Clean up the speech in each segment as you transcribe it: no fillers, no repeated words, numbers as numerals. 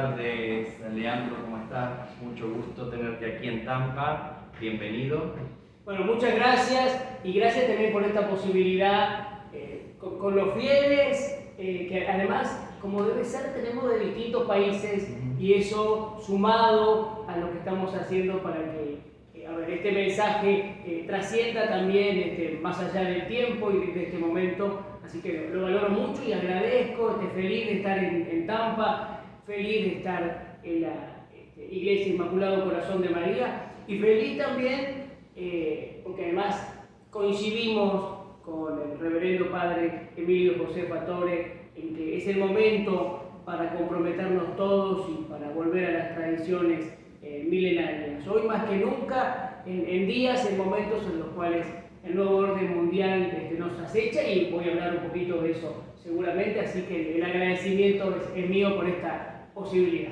tardes, Leandro, ¿cómo estás? Mucho gusto tenerte aquí en Tampa. Bienvenido. Bueno, muchas gracias y gracias también por esta posibilidad con los fieles, que además, como debe ser, tenemos de distintos países y eso sumado a lo que estamos haciendo para que este mensaje trascienda también más allá del tiempo y de este momento. Así que lo valoro mucho y agradezco, feliz de estar en Tampa, feliz de estar en la Iglesia Inmaculado Corazón de María y feliz también porque además coincidimos con el reverendo padre Emilio José Fatore en que es el momento para comprometernos todos y para volver a las tradiciones milenarias. Hoy más que nunca, en días, en momentos en los cuales el nuevo orden mundial nos acecha, y voy a hablar un poquito de eso seguramente, así que el agradecimiento es mío por esta posibilidad.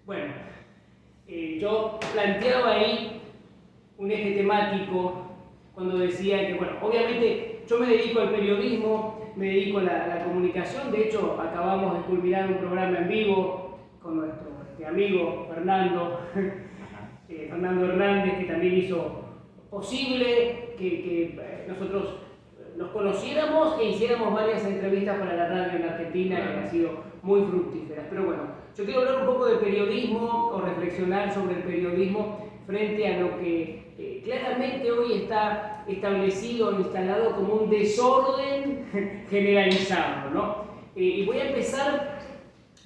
Bueno, yo planteaba ahí un eje temático cuando decía que, bueno, obviamente yo me dedico al periodismo, me dedico a la comunicación. De hecho, acabamos de culminar un programa en vivo con nuestro amigo Fernando Hernández, que también hizo posible que nosotros nos conociéramos e hiciéramos varias entrevistas para la radio en Argentina, que han sido muy fructíferas. Pero bueno, yo quiero hablar un poco de periodismo o reflexionar sobre el periodismo frente a lo que claramente hoy está establecido, instalado como un desorden generalizado, ¿no? Y voy a empezar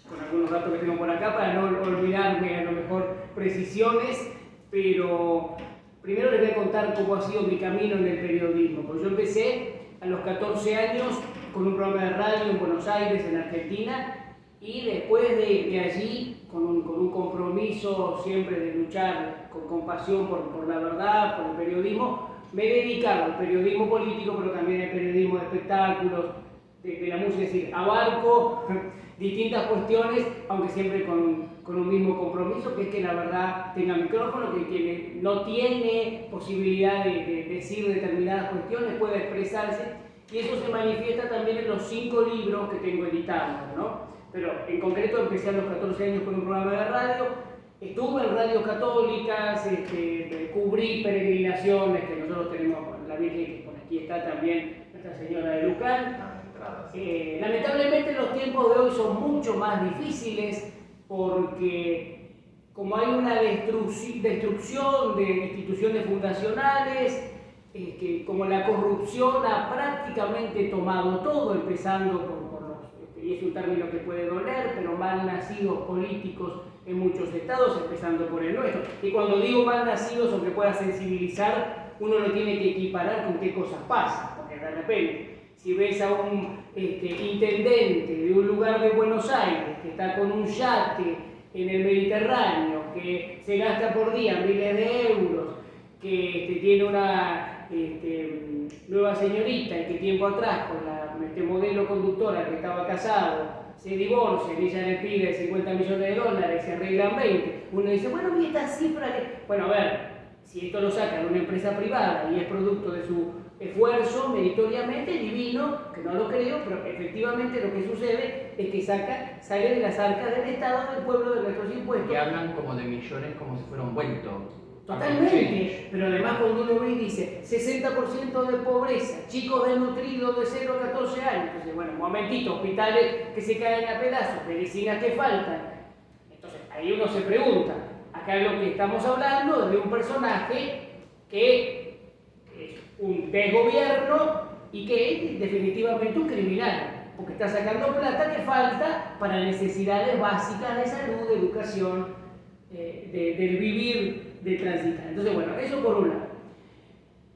con algunos datos que tengo por acá para no olvidarme a lo mejor precisiones, pero primero les voy a contar cómo ha sido mi camino en el periodismo. Pues yo empecé a los 14 años con un programa de radio en Buenos Aires, en Argentina, y después de allí, con un compromiso siempre de luchar con pasión por la verdad, por el periodismo, me he dedicado al periodismo político, pero también al periodismo de espectáculos, de la música, es decir, abarco distintas cuestiones, aunque siempre con un mismo compromiso, que es que la verdad tenga micrófono, que quien no tiene posibilidad de decir determinadas cuestiones pueda expresarse, y eso se manifiesta también en los 5 libros que tengo editados, ¿no? Pero en concreto empecé a los 14 años con un programa de radio, estuve en radios católicas, cubrí peregrinaciones que nosotros tenemos con la Virgen, que por aquí está también Nuestra Señora de Luján. Lamentablemente los tiempos de hoy son mucho más difíciles porque como hay una destrucción de instituciones fundacionales, que como la corrupción ha prácticamente tomado todo, empezando por los, y es un término que puede doler, pero mal nacidos políticos en muchos estados, empezando por el nuestro. Y cuando digo mal nacidos, aunque pueda sensibilizar, uno lo tiene que equiparar con qué cosas pasan, porque de repente si ves a un intendente de un lugar de Buenos Aires que está con un yate en el Mediterráneo, que se gasta por día miles de euros, que tiene una nueva señorita y que tiempo atrás con la modelo conductora que estaba casado se divorcian y ella le pide 50 millones de dólares y se arreglan 20, uno dice, bueno, ¿y esta cifra que...? Bueno, a ver, si esto lo saca de una empresa privada y es producto de su esfuerzo meritoriamente, divino, que no lo creo, pero efectivamente lo que sucede es que sale de las arcas del Estado, del pueblo, de nuestros impuestos. Que hablan como de millones como si fuera un vuelto. Totalmente, pero además cuando uno ve y dice 60% de pobreza, chicos desnutridos de 0 a 14 años, entonces bueno, un momentito, hospitales que se caen a pedazos, medicinas que faltan, entonces ahí uno se pregunta, acá lo que estamos hablando es de un personaje que es un desgobierno y que es definitivamente un criminal, porque está sacando plata que falta para necesidades básicas de salud, de educación, del vivir, de transitar. Entonces, bueno, eso por un lado.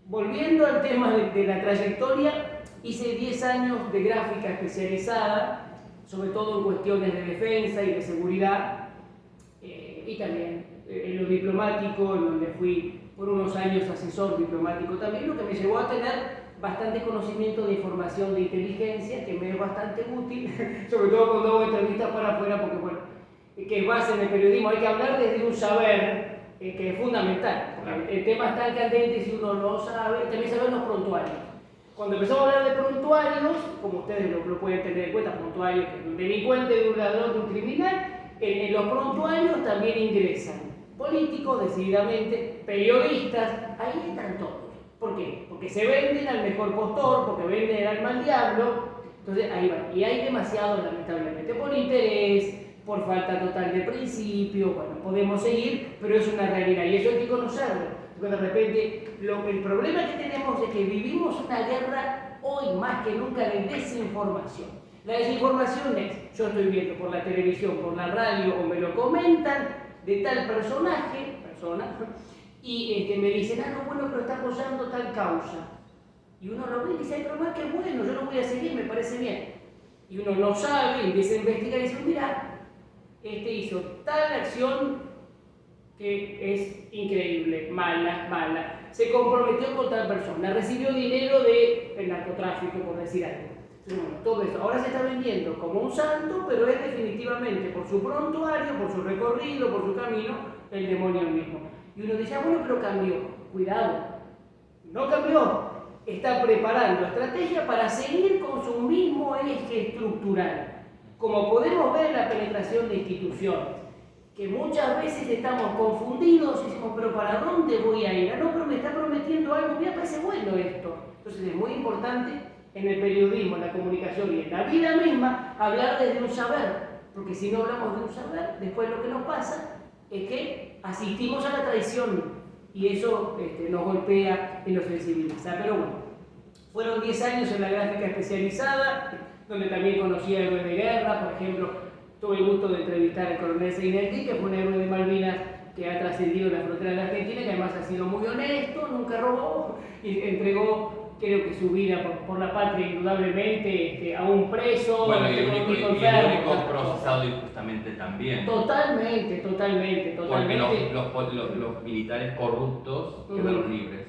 Volviendo al tema de la trayectoria, hice 10 años de gráfica especializada, sobre todo en cuestiones de defensa y de seguridad, y también en lo diplomático, en donde fui por unos años asesor diplomático también, lo que me llevó a tener bastante conocimiento de información de inteligencia, que me es bastante útil, sobre todo cuando hago entrevistas para afuera, porque bueno, que es base en el periodismo, hay que hablar desde un saber que es fundamental. El tema es tan candente si uno no sabe, también saber los prontuarios. Cuando empezamos a hablar de prontuarios, como ustedes lo pueden tener en cuenta, prontuarios, que es un delincuente, de un ladrón, de un criminal, En los prontuarios también ingresan políticos, decididamente, periodistas, ahí están todos. ¿Por qué? Porque se venden al mejor postor, porque venden al mal diablo, entonces ahí van. Y hay demasiado, lamentablemente, por interés, por falta total de principio, bueno, podemos seguir, pero es una realidad y eso hay que conocerlo. Porque de repente, el problema que tenemos es que vivimos una guerra hoy más que nunca de desinformación. La desinformación es, yo estoy viendo por la televisión, por la radio, o me lo comentan de tal persona, y me dicen, no, bueno, pero está apoyando tal causa. Y uno lo ve y dice, ay, pero más que bueno, yo lo voy a seguir, me parece bien. Y uno no sabe, empieza a investigar y dice, mira, hizo tal acción que es increíble, mala. Se comprometió con tal persona, recibió dinero del narcotráfico, por decir algo. Bueno, todo esto ahora se está vendiendo como un santo, pero es definitivamente por su prontuario, por su recorrido, por su camino, el demonio mismo. Y uno dice, bueno, pero cambió. Cuidado, no cambió. Está preparando estrategia para seguir con su mismo eje estructural. Como podemos ver en la penetración de instituciones, que muchas veces estamos confundidos y decimos, pero ¿para dónde voy a ir? No, pero me está prometiendo algo, me parece bueno esto. Entonces es muy importante en el periodismo, en la comunicación y en la vida misma, hablar desde un saber, porque si no hablamos de un saber, después lo que nos pasa es que asistimos a la traición y eso nos golpea y nos sensibiliza. Pero bueno, fueron 10 años en la gráfica especializada, donde también conocí a héroes de guerra, por ejemplo, tuve el gusto de entrevistar al coronel Seinelti, que fue un héroe de Malvinas que ha trascendido la frontera de la Argentina, que además ha sido muy honesto, nunca robó y entregó, creo que su vida por la patria, indudablemente, a un preso. Bueno, y único procesado injustamente también. Totalmente. Porque los militares corruptos quedaron libres.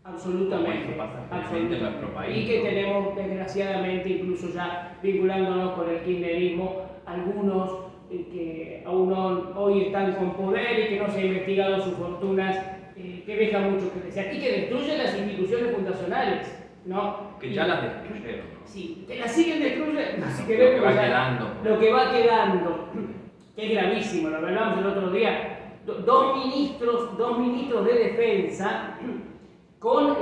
Absolutamente. Eso pasa generalmente en nuestro país. Y que tenemos, desgraciadamente, incluso ya vinculándonos con el kirchnerismo, algunos que aún hoy están con poder y que no se ha investigado sus fortunas, que deja mucho que desear y que destruyen las instituciones fundacionales, ¿no? Que ya las destruyeron. Sí, que las siguen destruyendo. Lo que va quedando, que es gravísimo, lo hablamos el otro día, dos ministros de defensa con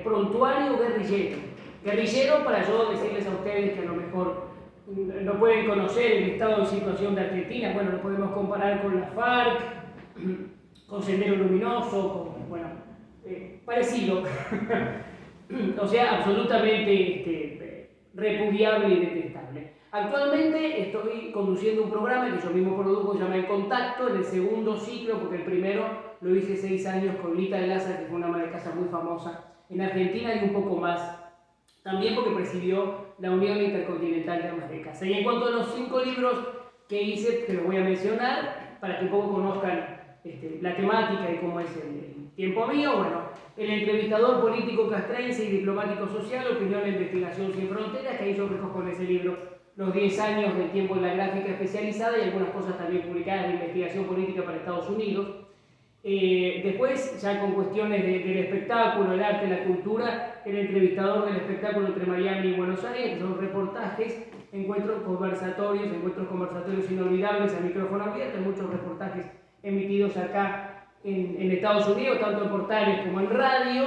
prontuario guerrillero. Guerrillero, para yo decirles a ustedes que a lo mejor no pueden conocer el estado de situación de Argentina, bueno, lo podemos comparar con la FARC, con Sendero Luminoso, parecido. O sea, absolutamente repudiable y detestable. Actualmente estoy conduciendo un programa que yo mismo produjo, se llama El Contacto, en el segundo ciclo, porque el primero lo hice 6 años con Lita de Lázaro, que fue una ama de casa muy famosa en Argentina y un poco más, también porque presidió la Unión Intercontinental de Amas de Casa. Y en cuanto a los 5 libros que hice, que los voy a mencionar, para que un poco conozcan la temática y cómo es el tiempo mío, bueno, El entrevistador político castrense y diplomático social, opinión e investigación sin fronteras, que ahí yo recojo en ese libro los 10 años del tiempo en la gráfica especializada y algunas cosas también publicadas de investigación política para Estados Unidos. Después, ya con cuestiones del espectáculo, el arte, la cultura, el entrevistador del espectáculo entre Miami y Buenos Aires, que son reportajes, encuentros conversatorios inolvidables a micrófono abierto, muchos reportajes emitidos acá en Estados Unidos, tanto en portales como en radio.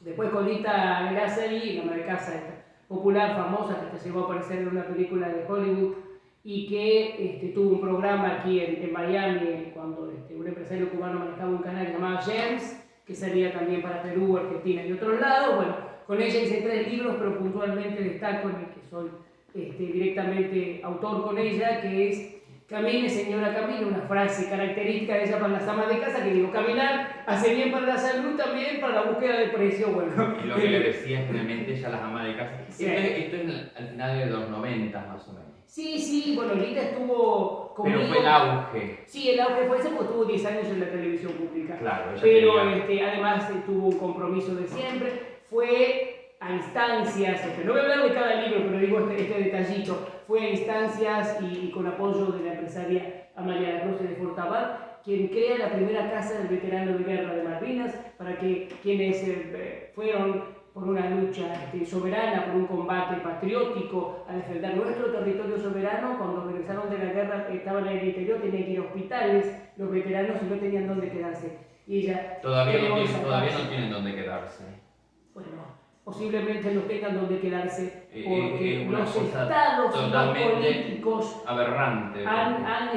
Después con Lita de Lázaro, la ama de casa popular, famosa, que se llegó a aparecer en una película de Hollywood y que tuvo un programa aquí en Miami cuando un empresario cubano manejaba un canal llamado James, que servía también para Perú, Argentina y otros lados. Bueno, con ella hice 3 libros, pero puntualmente destaco en el que soy directamente autor con ella, que es Camine, señora, camine, una frase característica de ella para las amas de casa, que digo, caminar hace bien para la salud, también para la búsqueda de precio, bueno. Y lo que le decía generalmente ella a las amas de casa. Sí. Esto es al final de los 90 más o menos. Sí, bueno, Lita estuvo conmigo. Pero fue el auge. Sí, el auge fue ese, porque tuvo 10 años en la televisión pública. Claro, pero además tuvo un compromiso de siempre, fue a instancias, no voy a hablar de cada libro, pero digo este detallito, fue a instancias y con apoyo de la empresaria Amalia Lacroce de Fortabat, quien crea la primera casa del veterano de guerra de Malvinas, para que quienes fueron por por una lucha soberana, por un combate patriótico, a defender nuestro territorio soberano. Cuando regresaron de la guerra, estaban en el interior, tenían que ir a hospitales, los veteranos, y no tenían dónde quedarse. Y ella todavía no tienen dónde quedarse. Bueno, posiblemente no tengan dónde quedarse porque los cosa estados y los políticos aberrante. Han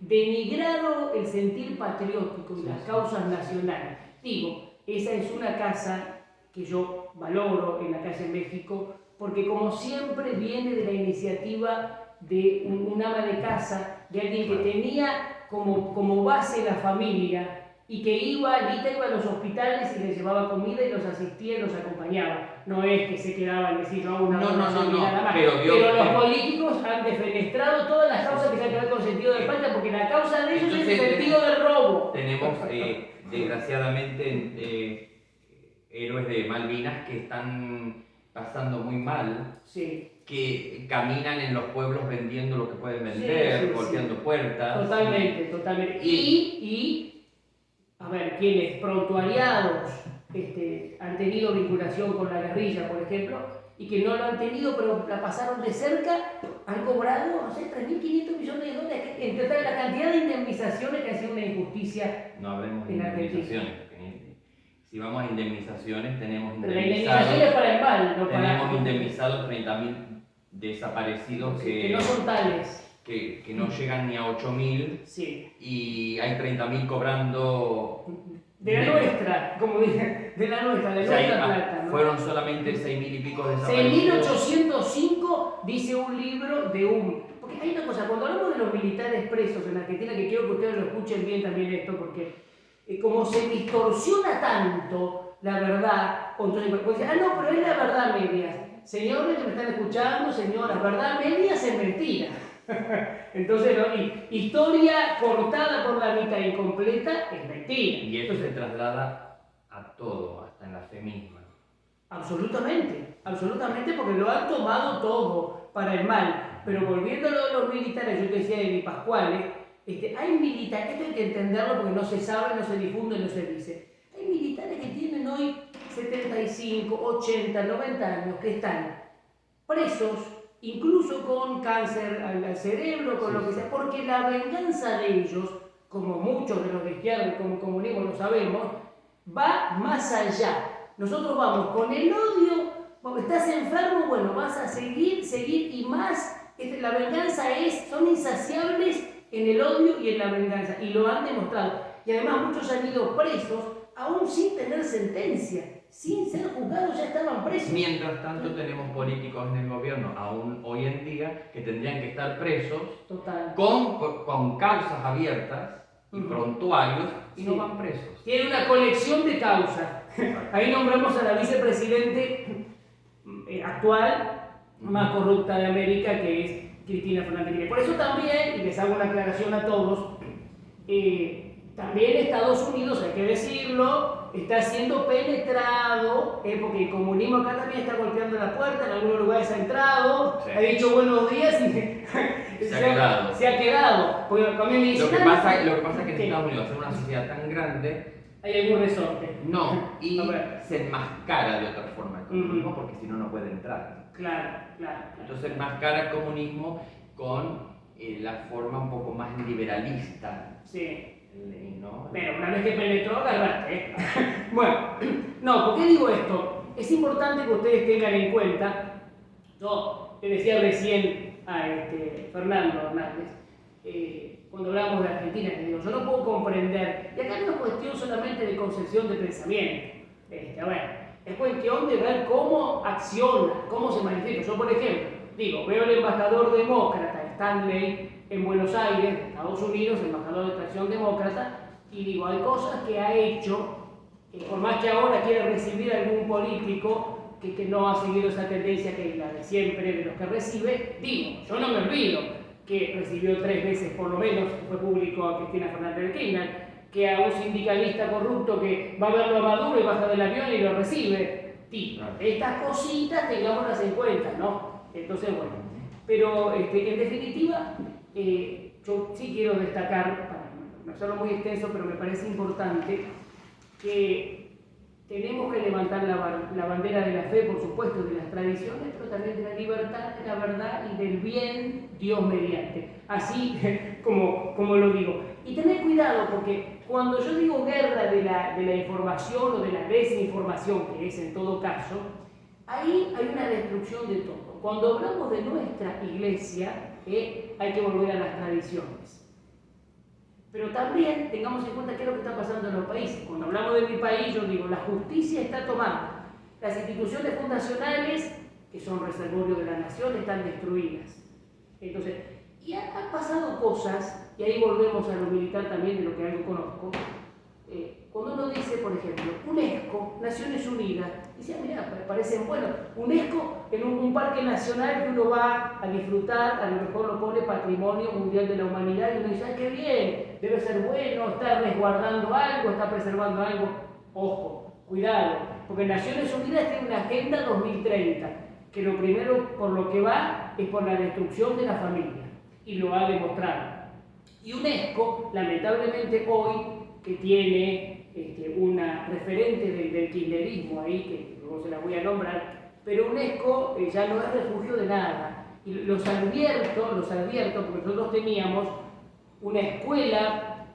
denigrado el sentir patriótico y las causas nacionales. Digo, esa es una casa que yo valoro en la calle México, porque como siempre viene de la iniciativa de un ama de casa, de alguien que tenía como base la familia y que Lita iba a los hospitales y les llevaba comida y los asistía y los acompañaba. No es que se quedaban decir nada más. Pero los políticos han defenestrado todas las causas que tienen que ver con sentido de patria, porque la causa de ellos es el sentido del robo. Tenemos, desgraciadamente, héroes de Malvinas que están pasando muy mal, sí, que caminan en los pueblos vendiendo lo que pueden vender, golpeando puertas. Totalmente. Y a ver, quienes prontuariados han tenido vinculación con la guerrilla, por ejemplo, y que no lo han tenido, pero la pasaron de cerca, han cobrado, no sé, 3.500 millones de dólares, entre la cantidad de indemnizaciones que ha sido una injusticia. No hablemos de indemnizaciones, si vamos a indemnizaciones, tenemos indemnizados 30.000 desaparecidos que no son tales. Que no llegan ni a 8.000, sí, y hay 30.000 cobrando de la nuestra, como dije, de nuestra plata, ¿no? Fueron solamente 6.000 y pico desaparecidos. 6.805 dice un libro de porque hay una cosa, cuando hablamos de los militares presos en Argentina, que quiero que ustedes lo escuchen bien también esto, porque como se distorsiona tanto la verdad, entonces pues, no, pero es la verdad media. Señores que me están escuchando, señoras, verdad media es mentira. Entonces, historia cortada por la mitad incompleta es mentira. Y eso se traslada a todo, hasta en la fe misma. Absolutamente, porque lo han tomado todo para el mal. Pero volviendo a lo de los militares, yo te decía de Di Pasquale, hay militares, esto hay que entenderlo porque no se sabe, no se difunde, no se dice. Hay militares que tienen hoy 75, 80, 90 años, que están presos, incluso con cáncer al cerebro, con lo que sea, porque la venganza de ellos, como muchos de los de izquierda y como comunismo lo sabemos, va más allá. Nosotros vamos con el odio, cuando estás enfermo, bueno, vas a seguir y más. La venganza son insaciables en el odio y en la venganza, y lo han demostrado. Y además muchos han ido presos, aún sin tener sentencia. Sin ser juzgados ya estaban presos. Mientras tanto tenemos políticos en el gobierno, aún hoy en día, que tendrían que estar presos. Total. Con causas abiertas y prontuarios, y no van presos. Tiene una colección de causas. Ahí nombramos a la vicepresidente actual más corrupta de América, que es Cristina Fernández. Por eso también, y les hago una aclaración a todos, también Estados Unidos, hay que decirlo, está siendo penetrado, porque el comunismo acá también está golpeando la puerta, en algunos lugares ha entrado, sí, ha dicho buenos días y se ha quedado. Porque también me dicen, lo que pasa es que en Estados Unidos, ser una sociedad tan grande, hay algún resorte. No, y se enmascara de otra forma el comunismo, porque si no, no puede entrar. Claro. Entonces enmascara el comunismo con la forma un poco más liberalista. Sí. ¿No? Pero una vez que penetró, agarraste. Bueno, no, ¿por qué digo esto? Es importante que ustedes tengan en cuenta, yo te decía recién a Fernando Hernández, cuando hablamos de Argentina, que digo, yo no puedo comprender, y acá no es cuestión solamente de concepción de pensamiento, es cuestión de ver cómo acciona, cómo se manifiesta. Yo, por ejemplo, veo el embajador demócrata, Stanley, en Buenos Aires, Estados Unidos, embajador de Tracción Demócrata, y digo, hay cosas que ha hecho, por más que ahora quiera recibir algún político que no ha seguido esa tendencia que es la de siempre, de los que recibe, yo no me olvido que recibió 3 veces por lo menos, fue público a Cristina Fernández de Kirchner, que a un sindicalista corrupto que va a verlo a Maduro y baja del avión y lo recibe. Estas cositas tengámoslas en cuenta, ¿no? Entonces, bueno, pero en definitiva, yo sí quiero destacar, para no hacerlo muy extenso, pero me parece importante que tenemos que levantar la bandera de la fe, por supuesto, de las tradiciones, pero también de la libertad, de la verdad y del bien, Dios mediante. Así como lo digo. Y tener cuidado, porque cuando yo digo guerra de la información o de la desinformación, que es en todo caso, ahí hay una destrucción de todo. Cuando hablamos de nuestra iglesia, hay que volver a las tradiciones. Pero también tengamos en cuenta qué es lo que está pasando en los países. Cuando hablamos de mi país, yo digo, la justicia está tomando. Las instituciones fundacionales, que son reservorio de la nación, están destruidas. Entonces, y han pasado cosas, y ahí volvemos a lo militar también, de lo que algo conozco. Cuando uno dice, por ejemplo, UNESCO, Naciones Unidas, dice, mira, parecen buenos. UNESCO en un parque nacional que uno va a disfrutar, a lo mejor lo pone Patrimonio Mundial de la Humanidad, y uno dice, ¡ay, qué bien! Debe ser bueno, está resguardando algo, está preservando algo. Ojo, cuidado, porque Naciones Unidas tiene una Agenda 2030, que lo primero por lo que va es por la destrucción de la familia, y lo ha demostrado. Y UNESCO, lamentablemente hoy, que tiene una referente del kirchnerismo ahí, que luego se la voy a nombrar, pero UNESCO ya no es refugio de nada. Y los advierto, porque nosotros teníamos una escuela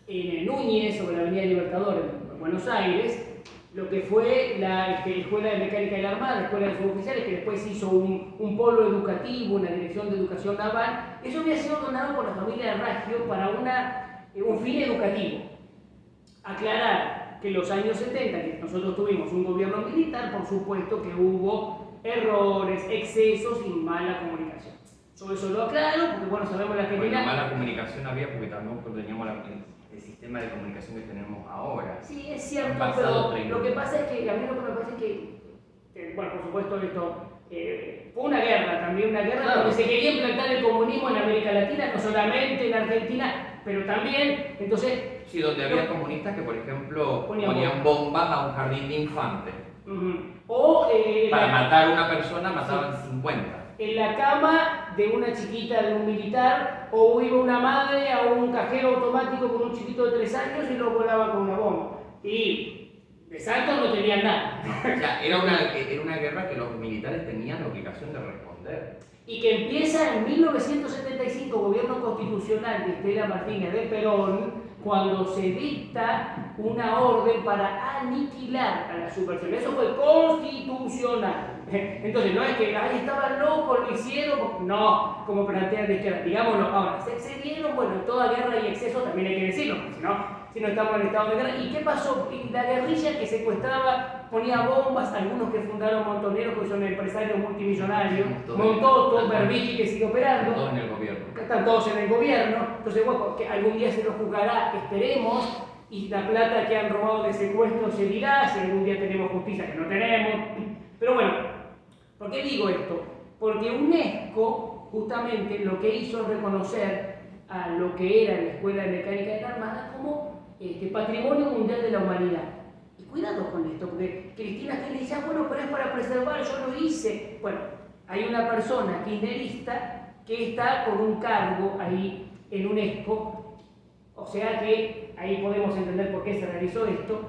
en Núñez, sobre la Avenida Libertador, en Buenos Aires, lo que fue la Escuela de Mecánica de la Armada, la Escuela de Suboficiales, que después hizo un polo educativo, una dirección de educación naval. Eso había sido donado por la familia Raggio para un fin educativo. Aclarar que en los años 70, que nosotros tuvimos un gobierno militar, por supuesto que hubo errores, excesos y mala comunicación. Yo eso lo aclaro, porque bueno, sabemos la Argentina... Bueno, mala comunicación había porque tampoco teníamos el sistema de comunicación que tenemos ahora. Sí, es cierto, pero lo que pasa es que, a mí lo que me parece es que bueno, por supuesto esto... fue una guerra, también una guerra, claro, donde se quería implantar el comunismo en América Latina, no solamente en Argentina, pero también, entonces... Sí, donde había comunistas que, por ejemplo, ponían bombas a un jardín de infantes. Para matar a una persona, mataban 50. En la cama de una chiquita de un militar, o iba una madre a un cajero automático con un chiquito de 3 años y lo volaba con una bomba. Y de santos no tenían nada. O sea, era una guerra que los militares tenían la obligación de responder. Y que empieza en 1975, gobierno constitucional de Estela Martínez de Perón, cuando se dicta una orden para aniquilar a la subversión. Eso fue constitucional. Entonces, no es que ahí estaban locos, lo hicieron, no, como plantea de izquierda, digámoslo. Ahora, se excedieron, bueno, toda guerra y exceso también hay que decirlo, porque si no estamos en estado de guerra. ¿Y qué pasó? La guerrilla que secuestraba, ponía bombas, algunos que fundaron Montoneros, que son empresarios multimillonarios, Montoto, Berbisky, que sigue operando. Todos en el gobierno. Están todos en el gobierno. Entonces, bueno, que algún día se los juzgará, esperemos, y la plata que han robado de secuestro se dirá, si algún día tenemos justicia, que no tenemos. Pero bueno, ¿por qué digo esto? Porque UNESCO, justamente, lo que hizo es reconocer a lo que era la Escuela de Mecánica de la Armada como Patrimonio Mundial de la Humanidad. Y cuidado con esto, porque Cristina Kirchner dice, bueno, pero es para preservar, yo lo hice. Bueno, hay una persona kirchnerista que está con un cargo ahí en UNESCO, o sea que ahí podemos entender por qué se realizó esto,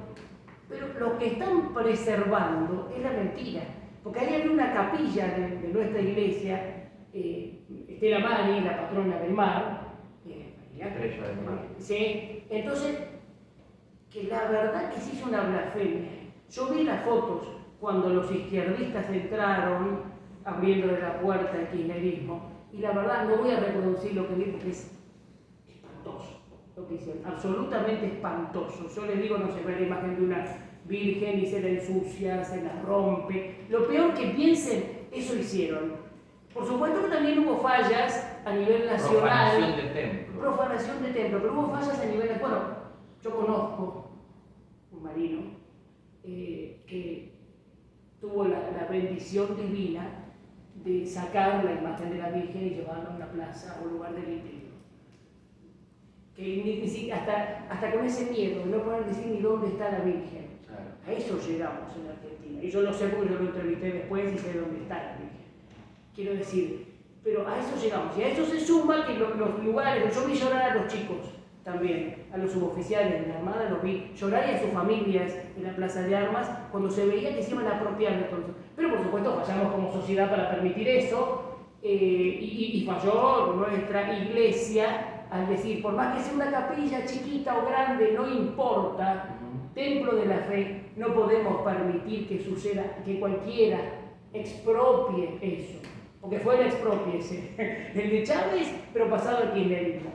pero lo que están preservando es la mentira, porque ahí había una capilla de nuestra iglesia, Estela Mari, la patrona del mar, Estrella del mar. Sí, entonces, que la verdad que se hizo una blasfemia. Yo vi las fotos cuando los izquierdistas entraron abriéndole la puerta al kirchnerismo, y la verdad no voy a reproducir lo que vi porque es espantoso lo que hicieron, absolutamente espantoso. Yo les digo, no se ve la imagen de una virgen y se la ensucia, se la rompe. Lo peor que piensen, eso hicieron. Por supuesto que también hubo fallas a nivel nacional. Profanación de templo. Profanación de templo, pero hubo fallas a nivel... Bueno, yo conozco un marino que tuvo la bendición divina de sacar la imagen de la Virgen y llevarla a una plaza o lugar del interior. Que hasta con ese miedo, no poder decir ni dónde está la Virgen. Claro. A eso llegamos en Argentina. Y yo lo sé porque yo lo entrevisté después y sé dónde está la Virgen. Quiero decir, pero a eso llegamos. Y a eso se suma que los lugares, yo vi llorar a los chicos también a los suboficiales de la Armada, los vi llorar y a sus familias en la Plaza de Armas cuando se veía que se iban a apropiar de todo eso. Pero por supuesto fallamos como sociedad para permitir eso, y falló nuestra iglesia al decir, por más que sea una capilla chiquita o grande, no importa, templo de la fe, no podemos permitir que suceda, que cualquiera expropie eso, porque fue el expropiese, el de Chávez, pero pasado al kirchnerismo.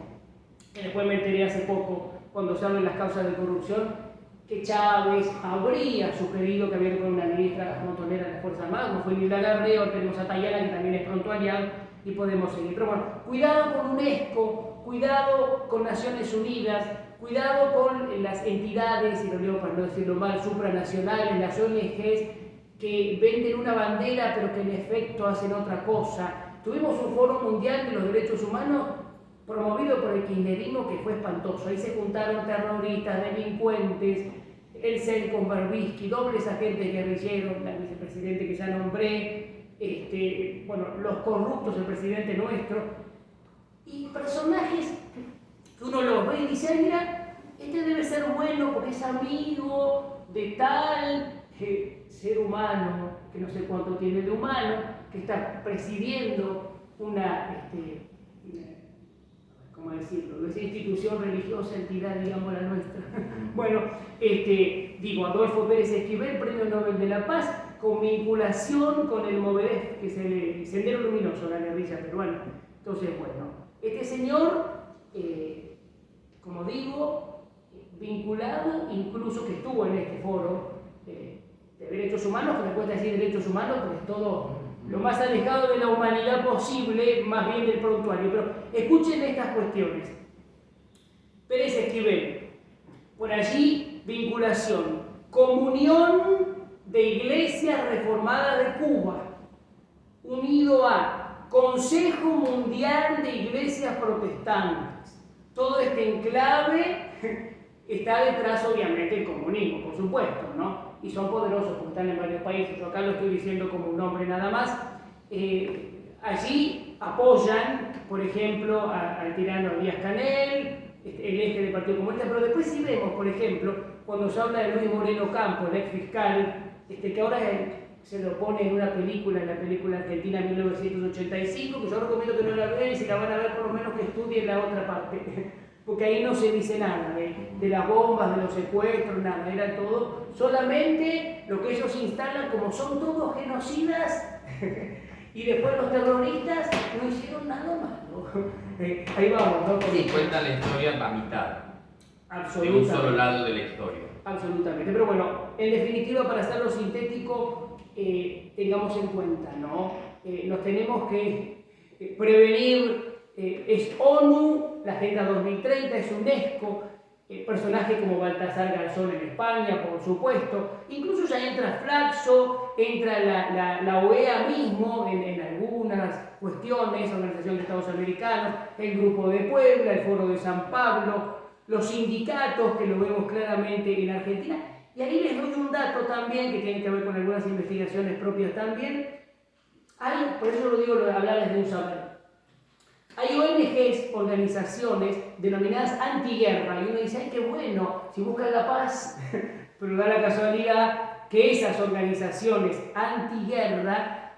Y después me enteré hace poco, cuando se hablan las causas de corrupción, que Chávez habría sugerido que había que poner una ministra montonera de las Fuerzas Armadas, como fue Nilda Garreo, tenemos a Tayana, que también es pronto aliado, y podemos seguir. Pero bueno, cuidado con UNESCO, cuidado con Naciones Unidas, cuidado con las entidades, y lo digo para no decirlo mal, supranacionales, las ONGs, que venden una bandera pero que en efecto hacen otra cosa. Tuvimos un foro mundial de los derechos humanos promovido por el kirchnerismo que fue espantoso. Ahí se juntaron terroristas, delincuentes, el CEL con Berbisky, dobles agentes guerrilleros, el vicepresidente que ya nombré, bueno, los corruptos, el presidente nuestro, y personajes que uno los ve y dice, ay, mira, este debe ser bueno porque es amigo de tal ser humano, que no sé cuánto tiene de humano, que está presidiendo una ¿cómo decirlo? Esa institución religiosa, entidad, digamos, la nuestra. Bueno, digo, Adolfo Pérez Esquivel, Premio Nobel de la Paz, con vinculación con el Moved, que es el Sendero Luminoso, la guerrilla peruana. Entonces, bueno, este señor, como digo, vinculado, incluso que estuvo en este foro de derechos humanos, que me cuesta decir derechos humanos, porque es todo lo más alejado de la humanidad posible, más bien del prontuario. Pero escuchen estas cuestiones. Pérez Esquivel, por allí vinculación, comunión de iglesias reformadas de Cuba, unido a Consejo Mundial de Iglesias Protestantes. Todo este enclave está detrás, obviamente, el comunismo, por supuesto, ¿no? Y son poderosos porque están en varios países. Yo acá lo estoy diciendo como un nombre nada más. Allí apoyan, por ejemplo, al tirano Díaz-Canel, el eje del Partido Comunista, pero después sí vemos, por ejemplo, cuando se habla de Luis Moreno Campos, el ex fiscal, que ahora se lo pone en la película Argentina 1985, que yo recomiendo que no la vean y si la van a ver por lo menos que estudien la otra parte, porque ahí no se dice nada de las bombas, de los secuestros, nada, era todo, solamente lo que ellos instalan como son todos genocidas y después los terroristas no hicieron nada malo. Ahí vamos, ¿no? Sí, cuentan la historia a mitad, de un solo lado de la historia. Absolutamente, pero bueno, en definitiva, para hacerlo sintético, tengamos en cuenta, ¿no? Nos tenemos que prevenir, es ONU, la Agenda 2030, es UNESCO, personajes como Baltasar Garzón en España, por supuesto, incluso ya entra Flaxo, entra la OEA mismo en algunas cuestiones, Organización de Estados Americanos, el Grupo de Puebla, el Foro de San Pablo, los sindicatos, que lo vemos claramente en Argentina. Y ahí les doy un dato también que tiene que ver con algunas investigaciones propias también. Por eso lo digo, hablarles de un saber. Hay ONGs, organizaciones denominadas antiguerra, y uno dice, ay, qué bueno, si buscan la paz, pero da la casualidad que esas organizaciones antiguerra,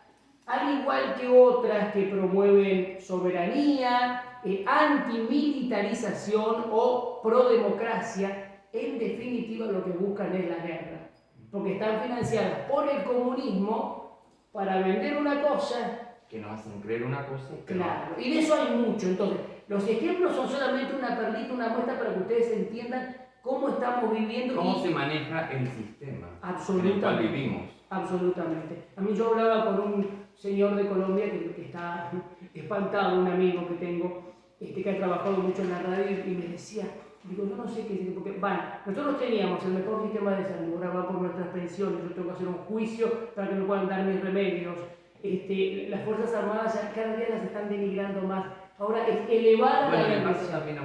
al igual que otras que promueven soberanía, antimilitarización o prodemocracia, en definitiva lo que buscan es la guerra, porque están financiadas por el comunismo para vender una cosa que nos hacen creer una cosa. Claro, y de eso hay mucho. Entonces, los ejemplos son solamente una perlita, una muestra para que ustedes entiendan cómo estamos viviendo. Cómo se maneja el sistema en el cual vivimos. Absolutamente. A mí yo hablaba con un señor de Colombia que está espantado, un amigo que tengo, que ha trabajado mucho en la radio, y me decía, digo, yo no sé qué decir, porque nosotros teníamos el mejor sistema de salud, ahora va por nuestras pensiones, yo tengo que hacer un juicio para que me puedan dar mis remedios. Las Fuerzas Armadas ya cada día las están denigrando más. Ahora es elevada la le pasa también a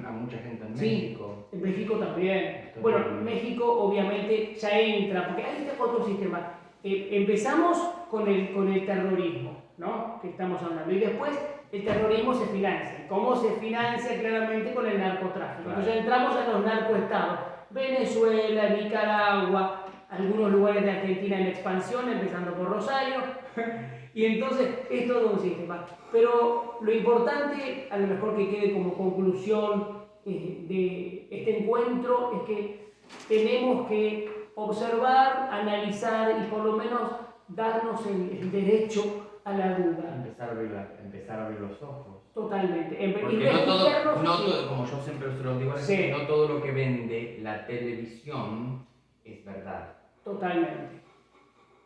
mucha gente en México. En México también. Bueno, México obviamente ya entra, porque hay otro sistema. Empezamos con el terrorismo, ¿no? Que estamos hablando. Y después el terrorismo se financia. ¿Cómo se financia? Claramente con el narcotráfico. Claro. Entonces entramos a los narcoestados. Venezuela, Nicaragua, algunos lugares de Argentina en expansión, empezando por Rosario. Y entonces es todo un sistema. Pero lo importante, a lo mejor que quede como conclusión de este encuentro, es que tenemos que observar, analizar y por lo menos darnos el derecho a la duda. Empezar a abrir los ojos. Totalmente. Porque como yo siempre se lo digo, sí. no todo lo que vende la televisión es verdad. Totalmente.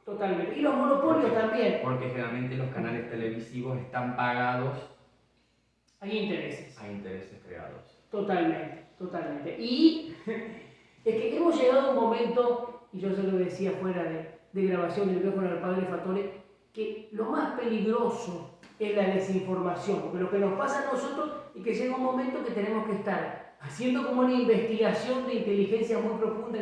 Totalmente. Y los monopolios también. Porque generalmente los canales televisivos están pagados. Hay intereses. Hay intereses creados. Totalmente, totalmente. Y es que hemos llegado a un momento, y yo se lo decía fuera de grabación del micrófono al padre Fatore, que lo más peligroso es la desinformación, porque lo que nos pasa a nosotros es que llega un momento que tenemos que estar haciendo como una investigación de inteligencia muy profunda,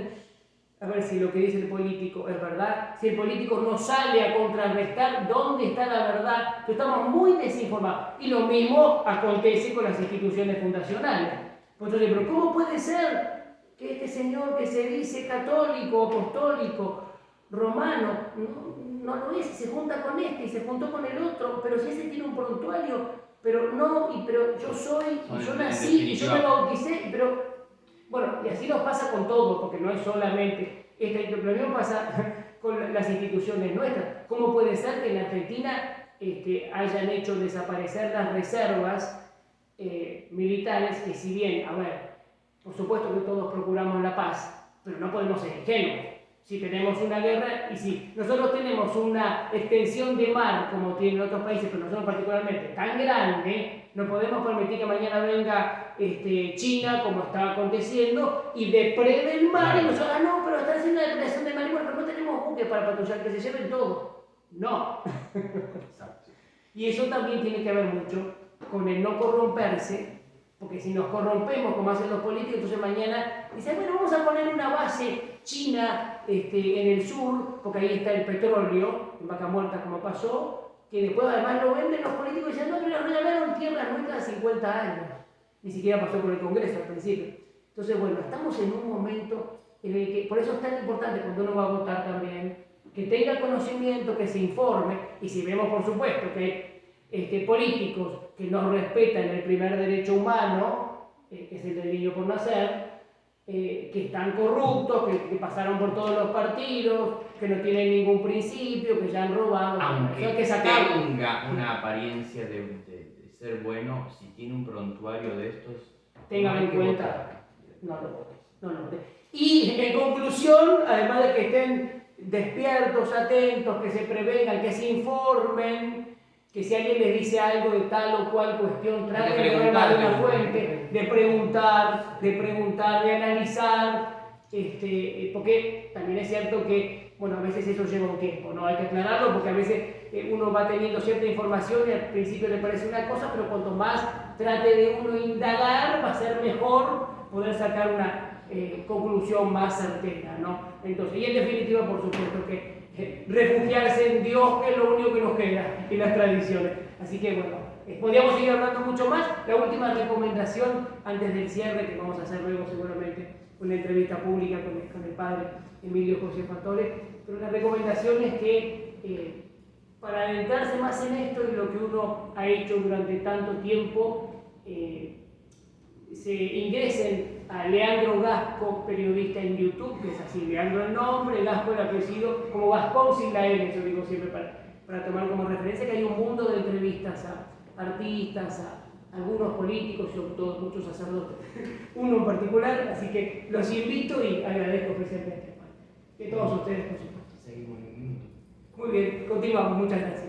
a ver si lo que dice el político es verdad, si el político no sale a contrarrestar dónde está la verdad, estamos muy desinformados. Y lo mismo acontece con las instituciones fundacionales. Entonces, pero ¿cómo puede ser que este señor que se dice católico, apostólico, romano, no lo es, se junta con este y se juntó con el otro, pero si ese tiene un prontuario, pero no, pero yo soy, y yo nací, y yo me bauticé, pero... Bueno, y así nos pasa con todo, porque no es solamente lo mismo pasa con las instituciones nuestras. ¿Cómo puede ser que en Argentina hayan hecho desaparecer las reservas militares, que si bien, a ver, por supuesto que todos procuramos la paz, pero no podemos ser ingenuos? Si tenemos una guerra y si nosotros tenemos una extensión de mar como tienen otros países, pero nosotros particularmente tan grande, no podemos permitir que mañana venga China, como está aconteciendo, y deprede el mar, y nosotros, no, pero están haciendo la depredación del mar, pero no tenemos buques para patrullar, que se lleven todo. No. Exacto. Y eso también tiene que ver mucho con el no corromperse, porque si nos corrompemos, como hacen los políticos, entonces mañana dicen, bueno, vamos a poner una base china en el sur, porque ahí está el petróleo, en Vaca Muerta como pasó, que después además lo venden los políticos y dicen, no, pero le regalaron tierras nuestras 50 años. Ni siquiera pasó por el Congreso al principio. Entonces, bueno, estamos en un momento en el que, por eso es tan importante cuando uno va a votar también, que tenga conocimiento, que se informe, y si vemos, por supuesto, que políticos que no respetan el primer derecho humano, que es el del niño por nacer, que están corruptos, que pasaron por todos los partidos, que no tienen ningún principio, que ya han robado. Aunque que sacar... tenga una apariencia de ser bueno, si tiene un prontuario de estos, tengan en cuenta, no lo votes. Y en conclusión, además de que estén despiertos, atentos, que se prevengan, que se informen, que si alguien les dice algo de tal o cual cuestión, traten de ver más de una fuente, de preguntar, de analizar, porque también es cierto que, bueno, a veces eso lleva un tiempo, ¿no? Hay que aclararlo porque a veces uno va teniendo cierta información y al principio le parece una cosa, pero cuanto más trate de uno indagar, va a ser mejor poder sacar una conclusión más certera, ¿no? Entonces, y en definitiva, por supuesto que refugiarse en Dios, que es lo único que nos queda, y las tradiciones. Así que bueno, podríamos seguir hablando mucho más. La última recomendación, antes del cierre, que vamos a hacer luego seguramente una entrevista pública con el padre Emilio José Fatore, pero la recomendación es que para adentrarse más en esto y lo que uno ha hecho durante tanto tiempo, se ingresen a Leandro Gasco, periodista en YouTube, que es así, Leandro el nombre, Gasco el apellido, como Gascón sin la N, yo digo siempre para tomar como referencia, que hay un mundo de entrevistas a artistas, a algunos políticos, sobre todo muchos sacerdotes, uno en particular, así que los invito y agradezco especialmente de todos ustedes, por supuesto. Seguimos en un minuto. Muy bien, continuamos, muchas gracias.